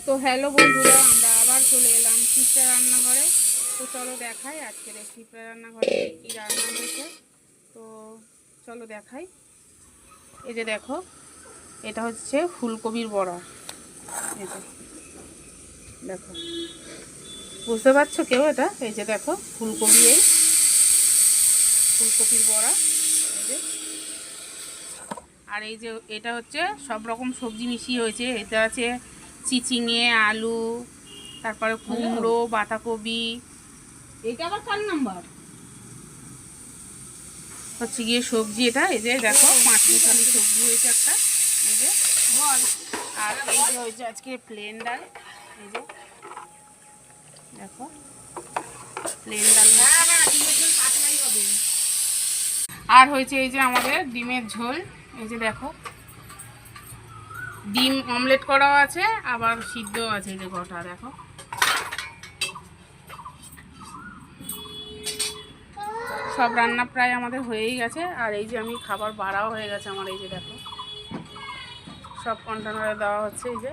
তো হ্যালো বন্ধুরা, আমরা আবার চলে এলাম শিপ্রা রান্নাঘরে। তো চলো দেখাই আজকের এই শিপ্রা রান্নাঘরে কী রান্না হয়েছে। তো চলো দেখাই। এই যে দেখো, এটা হচ্ছে ফুলকপির বড়া। এই যে দেখো, বুঝতে পারছো কেউ এটা? এই যে দেখো ফুলকপি, এই ফুলকপির বড়া। এই যে, আর এই যে এটা হচ্ছে সব রকম সবজি মিশিয়ে হয়েছে। এটা আছে চিচিঙে, আলু, তারপরে কুমড়ো, বাঁধাকপি। এটা আবার কার নাম্বার? হচ্ছে গিয়ে সবজি এটা। এই যে দেখো পাঁচ মিশালি সবজি হয়েছে একটা। এই যে বল। আর এই যে হয়েছে আজকে প্লেন ডাল। এই যে দেখো প্লেন ডাল। আর হয়েছে এই যে আমাদের ডিমের ঝোল। এই যে দেখো, ডিম অমলেট করাও আছে, আবার সিদ্ধও আছে। এই যে গোটা দেখো। সব রান্না প্রায় আমাদের হয়েই গেছে। আর এই যে আমি খাবার বাড়াও হয়ে গেছে আমার। এই যে দেখো সব কন্টেনারে দেওয়া হচ্ছে। এই যে